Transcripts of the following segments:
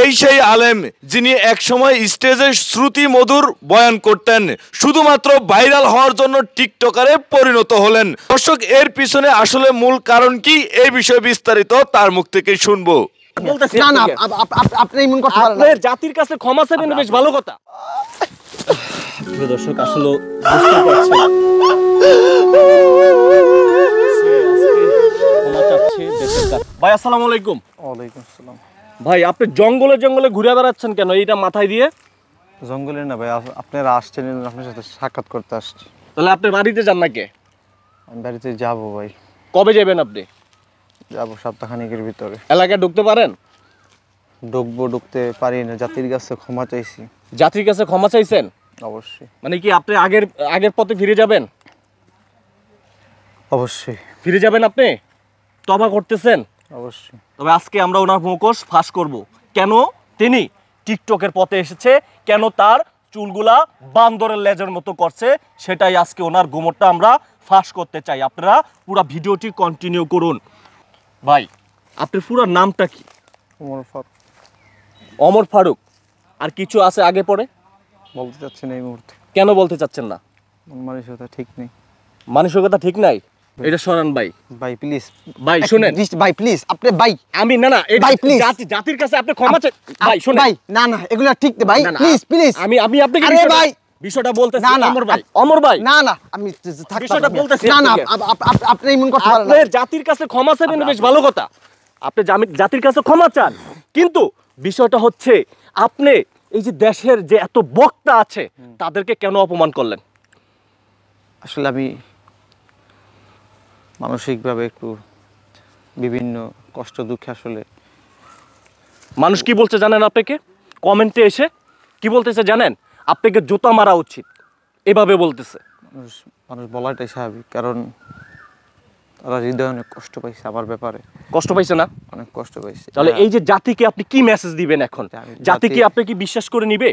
এই সেই আলেম যিনি একসময় স্টেজে শ্রুতি মধুর বয়ান করতেন, শুধুমাত্র ভাইরাল হওয়ার জন্য টিকটকারে পরিণত হলেন। দর্শক, এর পিছনে আসলে মূল কারণ কি, এই বিষয়ে বিস্তারিত তার মুখ থেকে শুনবো। না না, আপনি এমন কথা বলেন না। জাতির কাছে ক্ষমা চাইবেন বেশ ভালো কথা। প্রিয় দর্শক, আসলে বুঝতে পারছেন ক্ষমা চাচ্ছে দেশের কাছে। ভাই আসসালামু আলাইকুম। ওয়ালাইকুম আসসালাম। ভাই, আপনি জঙ্গলে জঙ্গলে ঘুরে বেড়াচ্ছেন কেন এইটা মাথায় দিয়ে? জঙ্গলে না ভাই, আপনারা আসছেন, আপনার সাথে সাক্ষাৎ করতে আসছি। তাহলে আপনি বাড়িতে যান না কে? আমি বাড়িতে যাব ভাই। কবে যাবেন আপনি? যাব সপ্তাহখানেকের ভিতরে। এলাকায় ঢুকতে পারেন? ঢুকতে পারি না, জাতির কাছে ক্ষমা চাইছি। জাতির কাছে ক্ষমা চাইছেন? অবশ্যই। মানে কি আপনি আগের পথে ফিরে যাবেন? অবশ্যই ফিরে যাবেন আপনি? তওবা করতেছেন? অবশ্যই। তবে আজকে আমরা ওনার মুখোশ ফাঁস করব। কেন তিনি টিকটকের পথে এসেছে, কেন তার চুলগুলা বান্দরের লেজের মতো করছে, সেটাই আজকে ওনার গোমরটা আমরা ফাঁস করতে চাই। আপনারা পুরো ভিডিওটি কন্টিনিউ করুন। ভাই, আপনার পুরো নামটা কি? ওমর ফারুক। ওমর ফারুক। আর কিছু আছে আগে পরে? বলতে চাচ্ছি না এই মুহূর্তে। কেন বলতে চাচ্ছেন না? মানসিকতা ঠিক নেই। মানসিকতা ঠিক নাই? এটা সরান ভাই। ভাই প্লিজ। ভাই শুনেন। ভাই প্লিজ, আপনি ভাই। আমি না ভাই প্লিজ। জাতির কাছে আপনি ক্ষমা চাই। ভাই শুনেন। ভাই না না, এগুলো ঠিক না ভাই, প্লিজ প্লিজ। আমি আপনাকে আরে ভাই বিষয়টা বলতেছি। অমর ভাই, অমর ভাই, না না, আমি বিষয়টা বলতেছি। না না, আপনি এমন কথা বলেন না। আপনি জাতির কাছে ক্ষমা চাইবেন বেশ ভালো কথা। আপনি জাতির কাছে ক্ষমা চান, কিন্তু বিষয়টা হচ্ছে আপনি এই যে দেশের যে এত বক্তা আছে তাদেরকে কেন অপমান করলেন? আসলে আমি মানসিকভাবে একটু বিভিন্ন কষ্ট দুঃখে আসলে। মানুষ কি বলছে জানেন? আপনাকে কমেন্টে এসে কি বলতেছে জানেন? আপনাকে জুতা মারা উচিত, এভাবে বলতেছে। মানুষ বলাটাই স্বাভাবিক, কারণ তারা হৃদয়ে অনেক কষ্ট পাইছে আমার ব্যাপারে। কষ্ট পাইছে না? অনেক কষ্ট পাইছে। তাহলে এই যে জাতিকে আপনি কি মেসেজ দিবেন এখন? জাতিকে আপনি কি বিশ্বাস করে নিবে?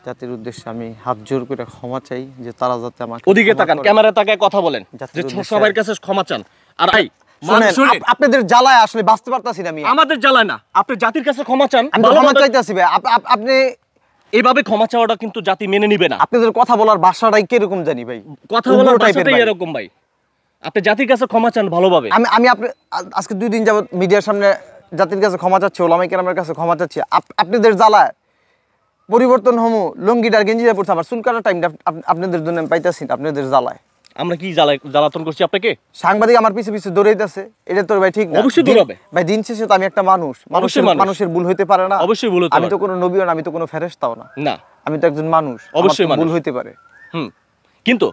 জাতির উদ্দেশ্যে আমি হাত জোর করে ক্ষমা চাই, যে তারা যাতে আমাকে। ওদিকে তাকান, ক্যামেরায় তাকায় কথা বলেন, যে সবার কাছে ক্ষমা চান। আর ভাই শুনেন, আপনাদের জ্বালায় আসলে বাঁচতে পারতাছি না আমি। আমাদের জ্বালায় না, আপনি জাতির কাছে ক্ষমা চান। আমি ক্ষমা চাইতাছি ভাই। আপনি এইভাবে ক্ষমা চাওয়াটা কিন্তু জাতি মেনে নিবে না। আপনাদের কথা বলার ভাষাটাই কিরকম জানি ভাই, কথা বলার ভাষাটাই এরকম ভাই। আপনি জাতির কাছে ক্ষমা চান ভালোভাবে। আমি আজকে 2 দিন যাবত মিডিয়ার সামনে জাতির কাছে ক্ষমা চাচ্ছি, ওলামায়ে কেরামের কাছে ক্ষমা চাচ্ছি। আপনাদের জ্বালায় পরিবর্তন হমু, লঙ্গিটার গেঞ্জিটা পড়ছে, আমার চুল কাটার টাইমটা আপনাদের জন্য আমি পাইতাছি না। আপনাদের জ্বালায় আমরা কি জ্বালাতন করছি আপনাকে? সাংবাদিক আমার পিছে পিছে দৌড়াইতেছে, এটা তো ভাই ঠিক না। অবশ্যই দৌড়াবে ভাই, দিন শেষে তো আমি একটা মানুষের ভুল হইতে পারে না। অবশ্যই ভুল হতে পারে। আমি তো কোনো নবীও না, আমি তো কোনো ফেরেশতাও না। না, আমি তো একজন মানুষ, অবশ্যই ভুল হইতে পারে। কিন্তু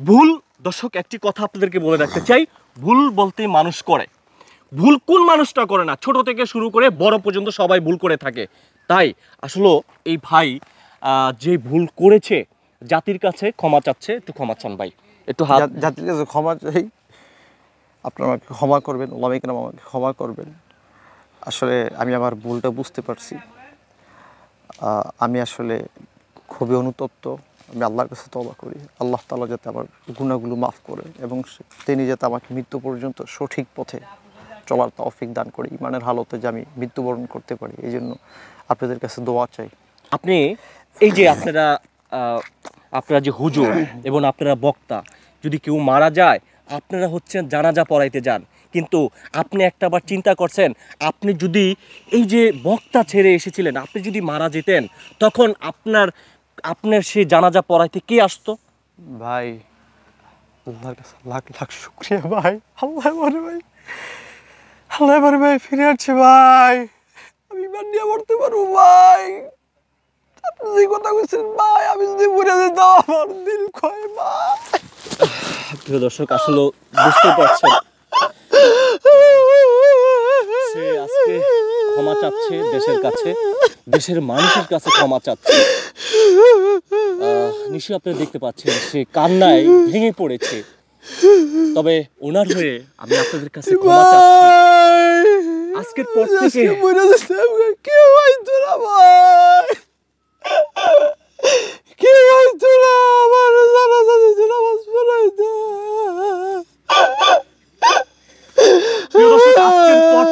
ভুল, দর্শক একটি কথা আপনাদেরকে বলে রাখতে চাই, ভুল বলতে মানুষ করে। ভুল কোন মানুষটা করে না? ছোট থেকে শুরু করে বড় পর্যন্ত সবাই ভুল করে থাকে। তাই আসলে এই ভাই যে ভুল করেছে, জাতির কাছে ক্ষমা চাচ্ছে, একটু ক্ষমা চান ভাই, একটু হাত। জাতির কাছে ক্ষমা চাই, আপনারা আমাকে ক্ষমা করবেন, ওলামায়ে কেরাম আমাকে ক্ষমা করবেন। আসলে আমি আমার ভুলটা বুঝতে পারছি। আমি আসলে খুবই অনুতপ্ত। আমি আল্লাহর কাছে তওবা করি, আল্লাহ তাআলা যাতে আমার গুনাহগুলো মাফ করে এবং তিনি যাতে আমাকে মৃত্যু পর্যন্ত সঠিক পথে চলার তৌফিক দান করে, ঈমানের হালতে যে আমি মৃত্যুবরণ করতে পারি, এই জন্য আপনাদের কাছে দোয়া চাই। আপনি এই যে আপনারা যে হুজুর এবং আপনারা বক্তা, যদি কেউ মারা যায় আপনারা হচ্ছেন জানাজা পড়াইতে যান, কিন্তু আপনি একটাবার চিন্তা করছেন, আপনি যদি এই যে বক্তা ছেড়ে এসেছিলেন, আপনি যদি মারা যেতেন, তখন আপনার সেই জানাজা পড়াইতে কে আসতো? ভাই, আল্লাহর কাছে লাখ লাখ শুকরিয়া ভাই। আল্লাহ ভাই ফিরে আসছে ভাই। আমি ইমান নিয়ে মরতে পারবো ভাই। আপনি যে কথা বলছেন ভাই, আমি যদি মরে যেতাম আমার দিল কয় ভাই। প্রিয় দর্শক, আসলে বুঝতে পারছেন সে আজকে ক্ষমা চাচ্ছে দেশের কাছে, দেশের মানুষের কাছে ক্ষমা চাচ্ছে। নিশ্চয়ই আপনারা দেখতে পাচ্ছেন সে কান্নায় ভেঙে পড়েছে। তবে ওনার হয়ে আমি আপনাদের কাছে ক্ষমা চাচ্ছি। আজকের পর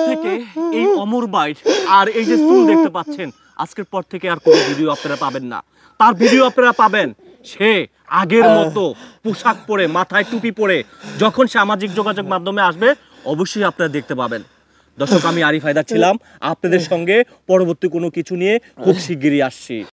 থেকে এই অমর বাইট আর এই যে চুল দেখতে পাচ্ছেন, আজকের পর থেকে আর কোনো ভিডিও আপনারা পাবেন না। তার ভিডিও আপনারা পাবেন সে আগের মতো পোশাক পরে, মাথায় টুপি পরে যখন সামাজিক যোগাযোগ মাধ্যমে আসবে অবশ্যই আপনারা দেখতে পাবেন। দর্শক, আমি আরিফ হায়দার ছিলাম আপনাদের সঙ্গে। পরবর্তী কোনো কিছু নিয়ে খুব শিগগিরই আসছি।